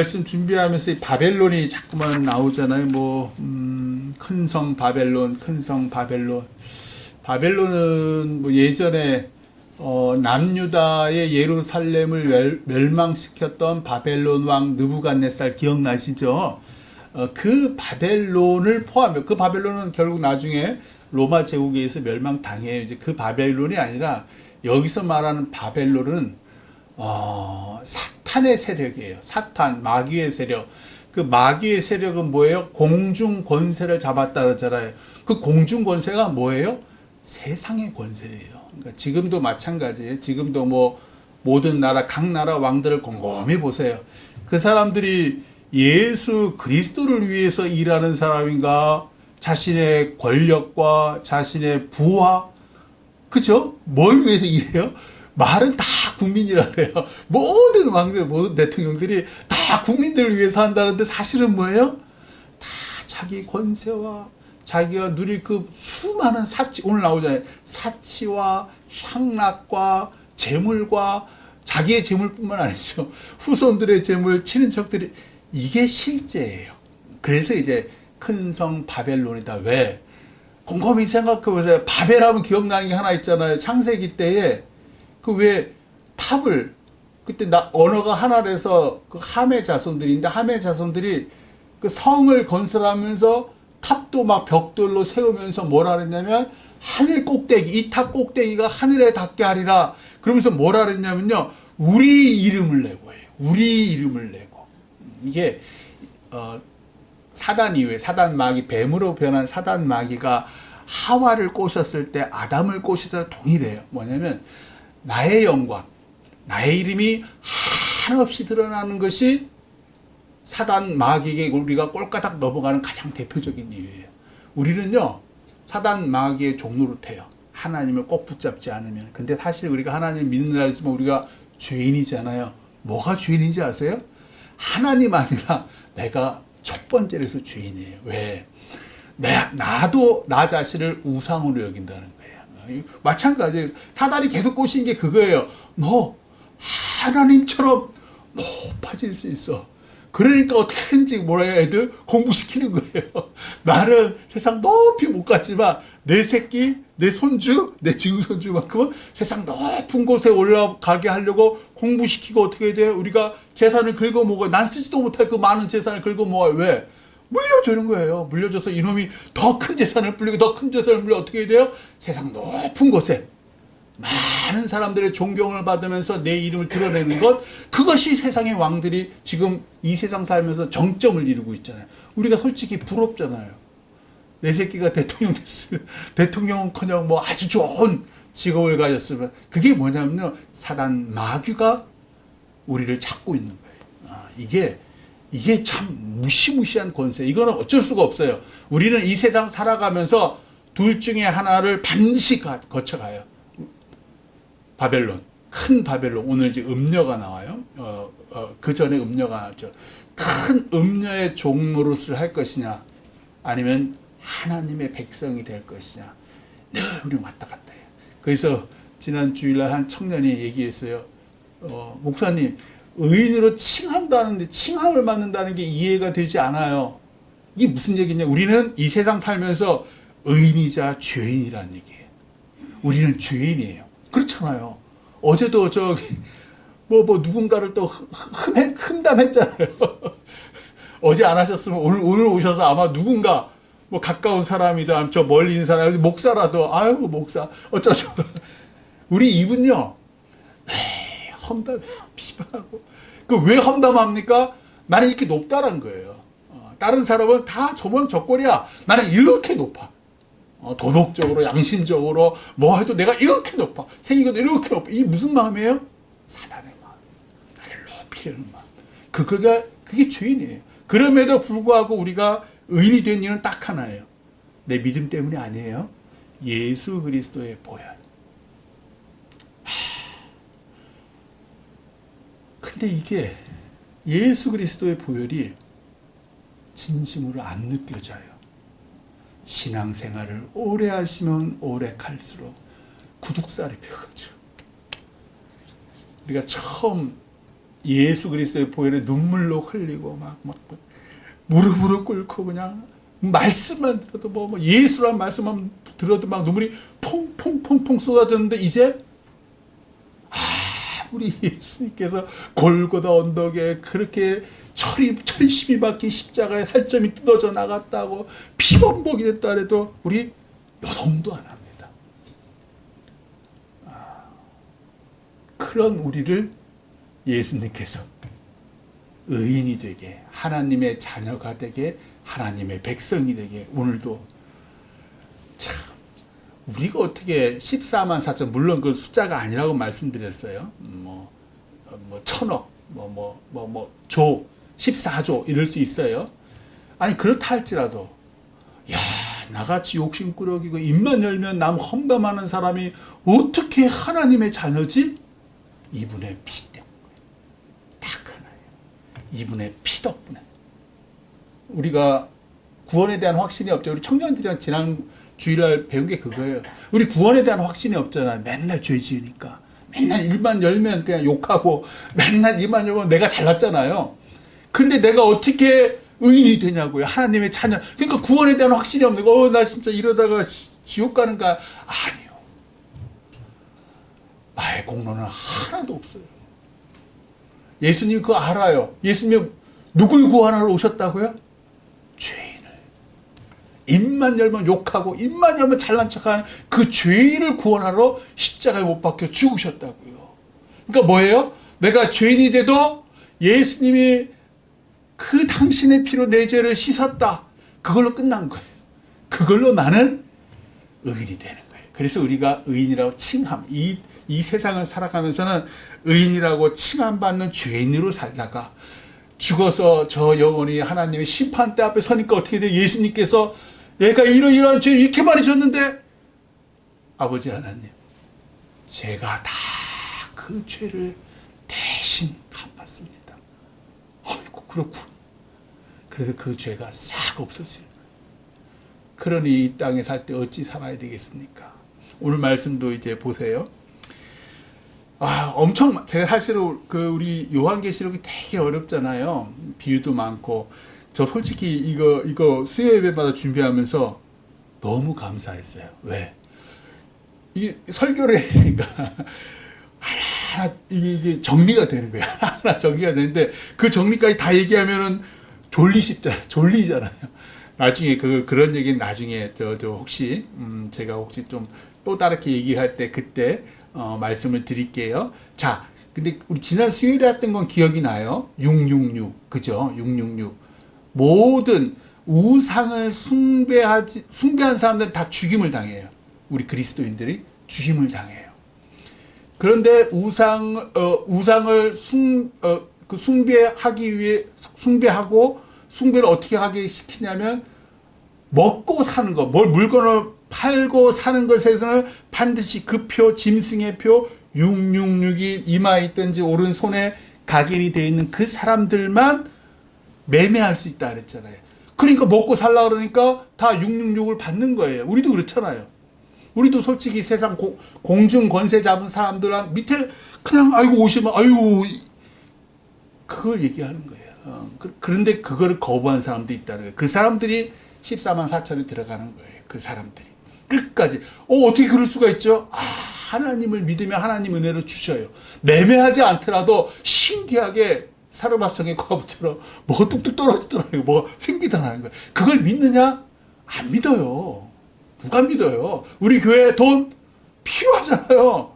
말씀 준비하면서 이 바벨론이 자꾸만 나오잖아요. 큰 성 바벨론, 큰 성 바벨론. 바벨론은 예전에 남유다의 예루살렘을 멸망시켰던 바벨론 왕 느부갓네살 기억나시죠? 그 바벨론을 포함해, 그 바벨론은 결국 나중에 로마 제국에 의해서 멸망당해요. 이제 그 바벨론이 아니라 여기서 말하는 바벨론은 사탄의 세력이에요. 사탄, 마귀의 세력. 그 마귀의 세력은 뭐예요? 공중 권세를 잡았다 그러잖아요. 그 공중 권세가 뭐예요? 세상의 권세예요. 그러니까 지금도 마찬가지예요. 지금도 모든 나라, 각 나라 왕들을 곰곰이 보세요. 그 사람들이 예수 그리스도를 위해서 일하는 사람인가? 자신의 권력과 자신의 부와, 그죠? 뭘 위해서 일해요? 말은 다 국민이라 그래요. 모든 왕들, 모든 대통령들이 다 국민들을 위해서 한다는데 사실은 뭐예요? 다 자기 권세와 자기가 누릴 그 수많은 사치, 오늘 나오잖아요. 사치와 향락과 재물과 자기의 재물뿐만 아니죠. 후손들의 재물, 친인척들이, 이게 실제예요. 그래서 이제 큰 성 바벨론이다. 왜? 곰곰이 생각해보세요. 바벨하면 기억나는 게 하나 있잖아요. 창세기 때에 그 왜 탑을, 그때 언어가 하나라서 그 함의 자손들인데, 함의 자손들이 그 성을 건설하면서 탑도 막 벽돌로 세우면서 뭐라 그랬냐면, 하늘 꼭대기, 이 탑 꼭대기가 하늘에 닿게 하리라. 그러면서 뭐라 그랬냐면요, 우리 이름을 내고 해요. 우리 이름을 내고. 이게 사단 이후에, 사단 마귀, 뱀으로 변한 사단 마귀가 하와를 꼬셨을 때 아담을 꼬시더라 동일해요. 뭐냐면 나의 영광, 나의 이름이 한없이 드러나는 것이 사단 마귀에게 우리가 꼴까닥 넘어가는 가장 대표적인 이유예요. 우리는요, 사단 마귀의 종노릇해요. 하나님을 꼭 붙잡지 않으면. 근데 사실 우리가 하나님을 믿는다 했으면 우리가 죄인이잖아요. 뭐가 죄인인지 아세요? 하나님 아니라 내가 첫 번째로서 죄인이에요. 왜? 나도 나 자신을 우상으로 여긴다는 거예요. 마찬가지예요. 사단이 계속 꼬신 게 그거예요. 너 하나님처럼 높아질 수 있어. 그러니까 어떻게든지 뭐라 해야 애들 공부시키는 거예요. 나는 세상 높이 못 갔지만 내 새끼, 내 손주, 내 증손주만큼은 세상 높은 곳에 올라가게 하려고 공부시키고 어떻게 돼요? 우리가 재산을 긁어먹어요. 난 쓰지도 못할 그 많은 재산을 긁어먹어요. 왜? 물려주는 거예요. 물려줘서 이놈이 더 큰 재산을 불리고 더 큰 재산을 불려 어떻게 돼요? 세상 높은 곳에 많은 사람들의 존경을 받으면서 내 이름을 드러내는 것, 그것이 세상의 왕들이 지금 이 세상 살면서 정점을 이루고 있잖아요. 우리가 솔직히 부럽잖아요. 내 새끼가 대통령 됐으면, 대통령은커녕 아주 좋은 직업을 가졌으면, 그게 뭐냐면요, 사단 마귀가 우리를 잡고 있는 거예요. 이게 참 무시무시한 권세. 이거는 어쩔 수가 없어요. 우리는 이 세상 살아가면서 둘 중에 하나를 반드시 거쳐가요. 바벨론, 큰 바벨론. 오늘 이제 음녀가 나와요. 그 전에 음녀가 나왔죠. 큰 음녀의 종노릇을 할 것이냐, 아니면 하나님의 백성이 될 것이냐. 늘 우리 왔다 갔다 해요. 그래서 지난 주일날 한 청년이 얘기했어요. 목사님, 의인으로 칭한다는데 칭함을 받는다는 게 이해가 되지 않아요. 이게 무슨 얘기냐? 우리는 이 세상 살면서 의인이자 죄인이라는 얘기예요. 우리는 죄인이에요. 그렇잖아요. 어제도 누군가를 또 흠담했잖아요. 어제 안 하셨으면 오늘 오셔서 아마 누군가 가까운 사람이다, 저 멀리 있는 사람, 목사라도, 아유 목사 어쩌죠. 우리 입은요, 험담해요. 비방하고. 왜 험담합니까? 나는 이렇게 높다는 거예요. 다른 사람은 다 저꼴이야. 나는 이렇게 높아. 도덕적으로, 양심적으로, 해도 내가 이렇게 높아. 생긴 것도 이렇게 높아. 이게 무슨 마음이에요? 사단의 마음. 나를 높이려는 마음. 그게 죄인이에요. 그럼에도 불구하고 우리가 의인이 된 이유는 딱 하나예요. 내 믿음 때문이 아니에요. 예수 그리스도의 보혈. 근데 이게 예수 그리스도의 보혈이 진심으로 안 느껴져요. 신앙생활을 오래 하시면 오래 갈수록 구둑살이 펴가지고, 우리가 처음 예수 그리스도의 보혈에 눈물로 흘리고 막 무릎으로 꿇고 그냥 말씀만 들어도 뭐 예수란 말씀만 들어도 막 눈물이 퐁퐁퐁퐁 쏟아졌는데 이제 우리 예수님께서 골고다 언덕에 그렇게 철심이 박힌 십자가에 살점이 뜯어져 나갔다고 피범벅이 됐다 해도 우리 요동도 안 합니다. 그런 우리를 예수님께서 의인이 되게, 하나님의 자녀가 되게, 하나님의 백성이 되게, 오늘도 참 우리가 어떻게 14만 4천, 물론 그 숫자가 아니라고 말씀드렸어요. 뭐 1000억, 조, 14조 이럴 수 있어요. 아니 그렇다 할지라도 야, 나같이 욕심꾸러기고 입만 열면 남 험담하는 사람이 어떻게 하나님의 자녀지? 이분의 피 때문에. 딱 하나예요. 이분의 피 덕분에. 우리가 구원에 대한 확신이 없죠. 우리 청년들이랑 지난 주일날 배운 게 그거예요. 우리 구원에 대한 확신이 없잖아요. 맨날 죄 지으니까. 맨날 입만 열면 그냥 욕하고 맨날 입만 열면 내가 잘났잖아요. 근데 내가 어떻게 의인이 되냐고요. 하나님의 자녀. 그러니까 구원에 대한 확신이 없는 거. 나 진짜 이러다가 지옥 가는가? 아니요. 나의 공로는 하나도 없어요. 예수님 그거 알아요. 예수님 누굴 구원하러 오셨다고요? 죄인을. 입만 열면 욕하고 입만 열면 잘난 척하는 그 죄인을 구원하러 십자가에 못 박혀 죽으셨다고요. 그러니까 뭐예요? 내가 죄인이 돼도 예수님이 그 당신의 피로 내 죄를 씻었다. 그걸로 끝난 거예요. 그걸로 나는 의인이 되는 거예요. 그래서 우리가 의인이라고 칭함. 이 세상을 살아가면서는 의인이라고 칭함받는 죄인으로 살다가 죽어서 저 영혼이 하나님의 심판대 앞에 서니까 어떻게 돼? 예수님께서 내가 이러이러한 죄를 이렇게 많이 졌는데 아버지 하나님, 제가 다 그 죄를 대신 갚았습니다. 아이고 그렇군. 그래서 그 죄가 싹 없어져요. 그러니 이 땅에 살 때 어찌 살아야 되겠습니까? 오늘 말씀도 이제 보세요. 엄청 제가 사실은 우리 요한계시록이 되게 어렵잖아요. 비유도 많고. 저 솔직히 이거 수요 예배마다 준비하면서 너무 감사했어요. 왜? 이 설교를 해야 되니까 하나하나 이게 정리가 되는 거예요. 하나하나 정리가 되는데 그 정리까지 다 얘기하면은 졸리잖아요. 나중에 그런 얘기는 나중에 저 혹시 제가 혹시 좀 또 다르게 얘기할 때 그때 말씀을 드릴게요. 자, 근데 우리 지난 수요일에 했던 건 기억이 나요. 666 그죠? 666 모든 우상을 숭배한 사람들은 다 죽임을 당해요. 우리 그리스도인들이 죽임을 당해요. 그런데 우상을 숭배하기 위해 숭배하고 숭배를 어떻게 하게 시키냐면 먹고 사는 것, 물건을 팔고 사는 것에서는 반드시 그 표, 짐승의 표 666이 이마에 있든지 오른손에 각인이 되어 있는 그 사람들만 매매할 수 있다 그랬잖아요. 그러니까 먹고 살라 그러니까 다 666을 받는 거예요. 우리도 그렇잖아요. 우리도 솔직히 세상 공중 권세 잡은 사람들 밑에 그냥 아이고 오시면 아이고 그걸 얘기하는 거예요. 그런데 그거를 거부한 사람도 있다는 거예요. 그 사람들이 14만 4천에 들어가는 거예요. 그 사람들이 끝까지 어떻게 그럴 수가 있죠? 하나님을 믿으면 하나님 은혜를 주셔요. 매매하지 않더라도 신기하게 사르밧성의 과부처럼 뭐가 뚝뚝 떨어지더라고요. 뭐가 생기더라는 거예요. 그걸 믿느냐? 안 믿어요. 누가 믿어요? 우리 교회에 돈 필요하잖아요.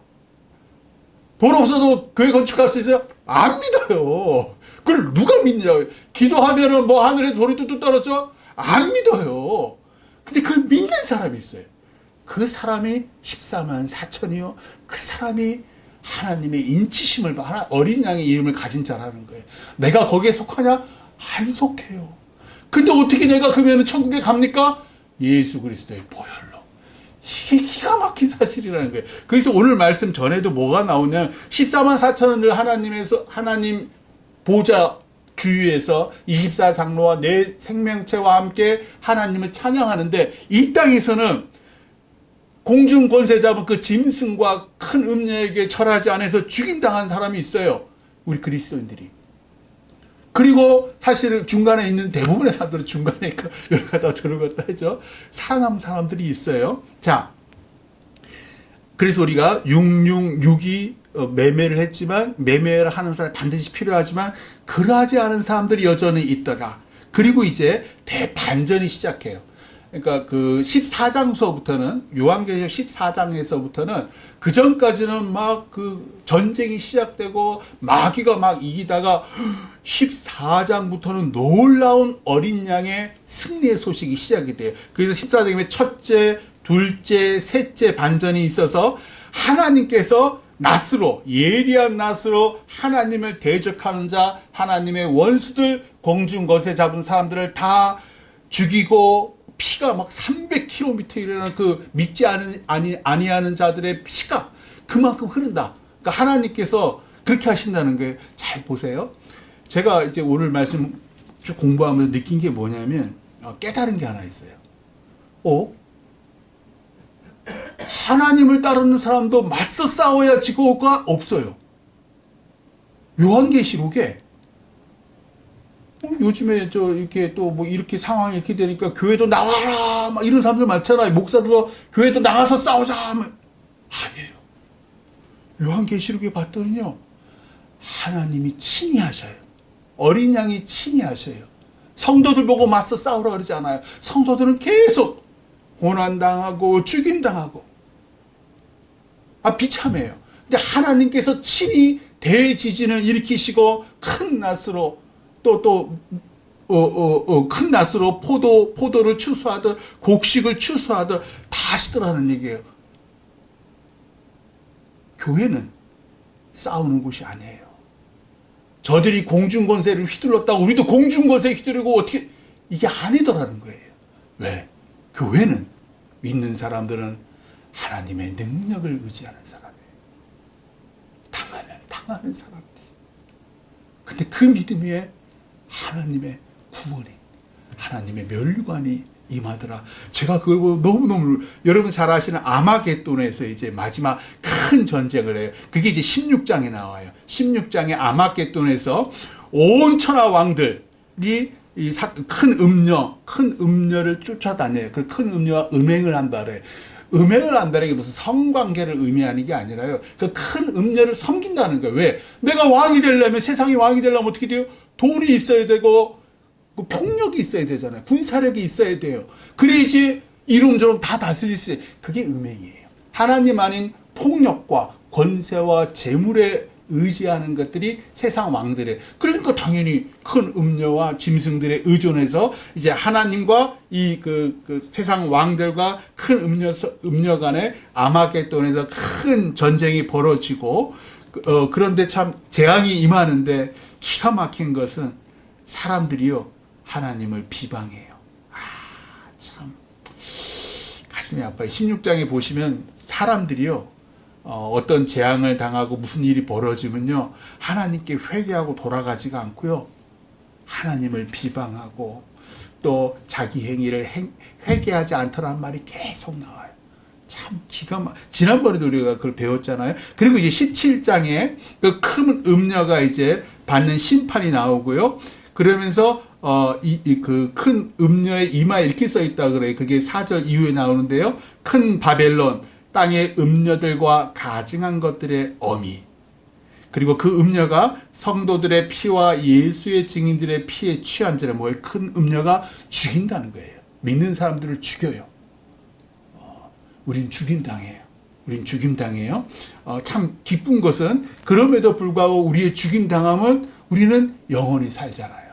돈 없어도 교회 건축할 수 있어요? 안 믿어요. 그걸 누가 믿냐? 기도하면은 뭐 하늘에 돈이 뚝뚝 떨어져? 안 믿어요. 근데 그걸 믿는 사람이 있어요. 그 사람이 14만 4천이요. 그 사람이 하나님의 인치심을 어린 양의 이름을 가진 자라는 거예요. 내가 거기에 속하냐? 안 속해요. 근데 어떻게 내가 그러면 천국에 갑니까? 예수 그리스도의 보혈로. 이게 기가 막힌 사실이라는 거예요. 그래서 오늘 말씀 전에도 뭐가 나오냐면 14만 4천을 하나님 보좌 주위에서 24장로와 내 생명체와 함께 하나님을 찬양하는데 이 땅에서는 공중 권세 잡은 그 짐승과 큰 음녀에게 절하지 않아서 죽임당한 사람이 있어요. 우리 그리스도인들이. 그리고 사실은 중간에 있는 대부분의 사람들은 중간에 여러 가지 저런 것도 하죠. 살아남은 사람들이 있어요. 자, 그래서 우리가 666이 매매를 했지만 매매를 하는 사람이 반드시 필요하지만 그러하지 않은 사람들이 여전히 있더라. 그리고 이제 대반전이 시작해요. 그러니까 그 14장서부터는 요한계시록 14장에서부터는 그 전까지는 막 그 전쟁이 시작되고 마귀가 막 이기다가 14장부터는 놀라운 어린 양의 승리의 소식이 시작이 돼요. 그래서 14장에 첫째, 둘째, 셋째 반전이 있어서 하나님께서 낫으로, 예리한 낫으로 하나님을 대적하는 자, 하나님의 원수들, 공중 거세 잡은 사람들을 다 죽이고 피가 막 300km 이르는 그 믿지 아니하는 자들의 피가 그만큼 흐른다. 그러니까 하나님께서 그렇게 하신다는 거예요. 잘 보세요. 제가 이제 오늘 말씀 쭉 공부하면서 느낀 게 뭐냐면 깨달은 게 하나 있어요. 하나님을 따르는 사람도 맞서 싸워야 지고가 없어요. 요한계시록에 요즘에 이렇게 또 뭐 이렇게 상황이 이렇게 되니까 교회도 나와라 막 이런 사람들 많잖아요. 목사들도 교회도 나가서 싸우자. 아니에요. 요한계시록에 봤더니요, 하나님이 친히 하셔요. 어린 양이 친히 하셔요. 성도들 보고 맞서 싸우라 그러지 않아요. 성도들은 계속 고난당하고 죽임당하고 비참해요. 근데 하나님께서 친히 대지진을 일으키시고 큰 낫으로 큰 낫으로 포도를 추수하듯 곡식을 추수하듯 다 하시더라는 얘기예요. 교회는 싸우는 곳이 아니에요. 저들이 공중권세를 휘둘렀다고 우리도 공중권세에 휘두르고 어떻게, 이게 아니더라는 거예요. 왜? 교회는, 믿는 사람들은 하나님의 능력을 의지하는 사람이에요. 당하면 당하는 사람들. 근데 그 믿음 위에 하나님의 구원이, 하나님의 멸관이 임하더라. 제가 그걸 보고 너무너무, 여러분 잘 아시는 아마겟돈에서 이제 마지막 큰 전쟁을 해요. 그게 이제 16장에 나와요. 16장에 아마겟돈에서 온 천하 왕들이 큰 음녀를 쫓아다녀요. 그 큰 음녀와 음행을 한다 그래. 음행을 한다는 게 무슨 성관계를 의미하는 게 아니라요. 그 큰 음녀를 섬긴다는 거예요. 왜? 내가 왕이 되려면, 세상이 왕이 되려면 어떻게 돼요? 돈이 있어야 되고, 폭력이 있어야 되잖아요. 군사력이 있어야 돼요. 그래야지 이런저런 다 다스릴 수 있어요. 그게 음행이에요. 하나님 아닌 폭력과 권세와 재물에 의지하는 것들이 세상 왕들의, 그러니까 당연히 큰 음녀와 짐승들에 의존해서 이제 하나님과 그 세상 왕들과 큰 음녀 간에 아마겟돈에서 큰 전쟁이 벌어지고, 그런데 참 재앙이 임하는데 기가 막힌 것은 사람들이요, 하나님을 비방해요. 참 가슴이 아파요. 16장에 보시면 사람들이요, 어떤 재앙을 당하고 무슨 일이 벌어지면요, 하나님께 회개하고 돌아가지가 않고요, 하나님을 비방하고 또 자기 행위를 회개하지 않더라는 말이 계속 나와요. 참 지난번에도 우리가 그걸 배웠잖아요. 그리고 이제 17장에 그 큰 음녀가 이제 받는 심판이 나오고요. 그러면서 그 큰 음녀의 이마에 이렇게 써 있다 그래요. 그게 4절 이후에 나오는데요. 큰 바벨론, 땅의 음녀들과 가증한 것들의 어미. 그리고 그 음녀가 성도들의 피와 예수의 증인들의 피에 취한 자를, 뭐예요? 큰 음녀가 죽인다는 거예요. 믿는 사람들을 죽여요. 우린 죽임당해요. 우린 죽임당해요. 참 기쁜 것은 그럼에도 불구하고 우리의 죽임당함은 우리는 영원히 살잖아요.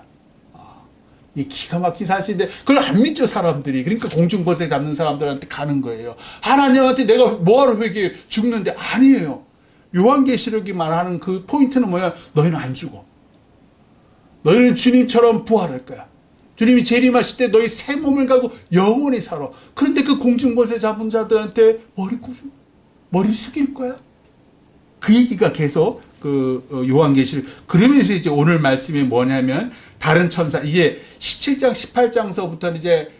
이 기가 막힌 사실인데 그걸 안 믿죠, 사람들이. 그러니까 공중권세 잡는 사람들한테 가는 거예요. 하나님한테 내가 뭐하러 회개해? 죽는데. 아니에요. 요한계시록이 말하는 그 포인트는 뭐야? 너희는 안 죽어. 너희는 주님처럼 부활할 거야. 주님이 재림하실 때 너희 새 몸을 가지고 영원히 살아. 그런데 그 공중권세 잡은 자들한테 머리 숙일 거야? 그 얘기가 계속 요한계시록. 그러면서 이제 오늘 말씀이 뭐냐면, 다른 천사, 이게 17장 18장서부터는 이제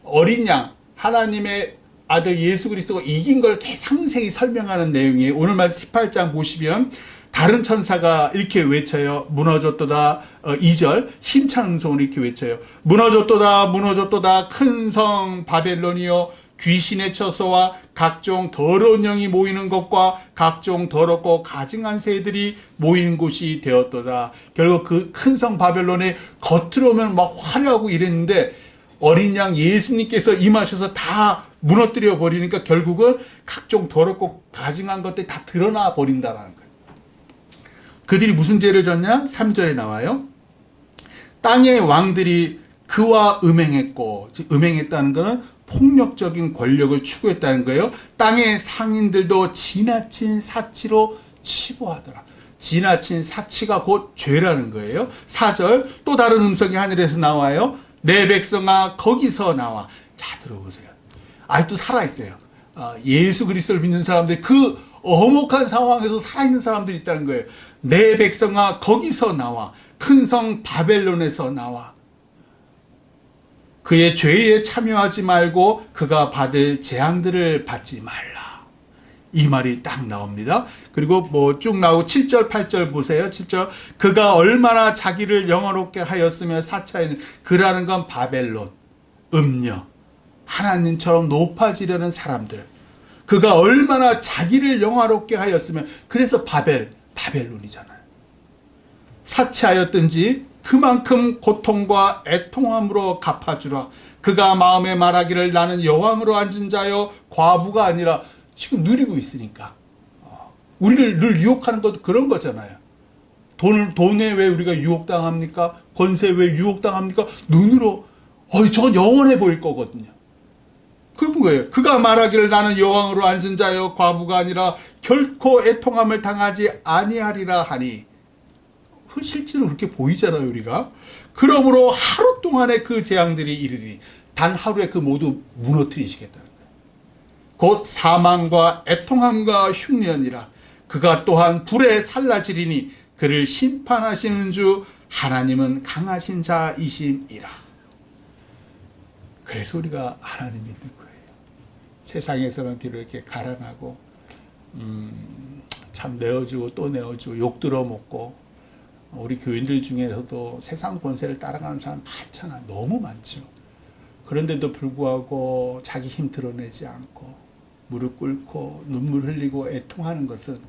어린 양, 하나님의 아들 예수 그리스도가 이긴 걸 상세히 설명하는 내용이에요. 오늘 말씀 18장 보시면 다른 천사가 이렇게 외쳐요. 무너졌도다. 2절 힘찬 음성으로 이렇게 외쳐요. 무너졌도다 무너졌도다 큰 성 바벨론이여 귀신의 처소와 각종 더러운 영이 모이는 것과 각종 더럽고 가증한 새들이 모이는 곳이 되었도다. 결국 그 큰 성 바벨론에 겉으로는 막 화려하고 이랬는데 어린 양 예수님께서 임하셔서 다 무너뜨려 버리니까 결국은 각종 더럽고 가증한 것들이 다 드러나 버린다라는 거예요. 그들이 무슨 죄를 졌냐? 3절에 나와요. 땅의 왕들이 그와 음행했고, 음행했다는 것은 폭력적인 권력을 추구했다는 거예요. 땅의 상인들도 지나친 사치로 치부하더라. 지나친 사치가 곧 죄라는 거예요. 4절 또 다른 음성이 하늘에서 나와요. 내 백성아 거기서 나와. 자, 들어보세요. 아직도 살아있어요. 예수 그리스도를 믿는 사람들, 그 어목한 상황에서 살아있는 사람들이 있다는 거예요. 내 백성아 거기서 나와. 큰 성 바벨론에서 나와. 그의 죄에 참여하지 말고 그가 받을 재앙들을 받지 말라. 이 말이 딱 나옵니다. 그리고 뭐 쭉 나오고 7절 8절 보세요. 7절 그가 얼마나 자기를 영화롭게 하였으며 사차에는 그라는 건 바벨론, 음녀, 하나님처럼 높아지려는 사람들. 그가 얼마나 자기를 영화롭게 하였으며 그래서 바벨론이잖아요. 사치하였든지 그만큼 고통과 애통함으로 갚아주라. 그가 마음에 말하기를 나는 여왕으로 앉은 자여 과부가 아니라 지금 누리고 있으니까. 우리를 늘 유혹하는 것도 그런 거잖아요. 돈에 왜 우리가 유혹당합니까? 권세에 왜 유혹당합니까? 눈으로 저건 영원해 보일 거거든요. 그런 거예요. 그가 말하기를 나는 여왕으로 앉은 자여 과부가 아니라 결코 애통함을 당하지 아니하리라 하니 실제로 그렇게 보이잖아요, 우리가. 그러므로 하루 동안에 그 재앙들이 이르리. 단 하루에 그 모두 무너뜨리시겠다는 거예요. 곧 사망과 애통함과 흉년이라. 그가 또한 불에 살라지리니 그를 심판하시는 주 하나님은 강하신 자이심이라. 그래서 우리가 하나님 믿는 거예요. 세상에서는 비록 이렇게 가난하고 참 내어주고 또 내어주고 욕 들어먹고 우리 교인들 중에서도 세상 권세를 따라가는 사람 많잖아. 너무 많죠. 그런데도 불구하고 자기 힘 드러내지 않고 무릎 꿇고 눈물 흘리고 애통하는 것은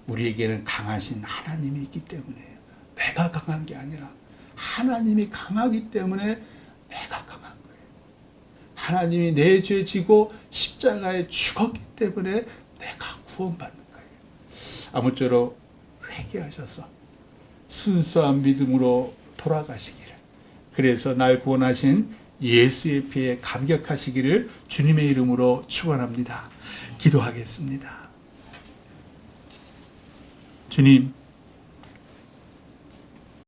우리에게는 강하신 하나님이 있기 때문이에요. 내가 강한 게 아니라 하나님이 강하기 때문에 내가 강한 거예요. 하나님이 내 죄 지고 십자가에 죽었기 때문에 내가 구원받는 거예요. 아무쪼록 회개하셔서 순수한 믿음으로 돌아가시기를, 그래서 날 구원하신 예수의 피에 감격하시기를 주님의 이름으로 축원합니다. 기도하겠습니다. 주님,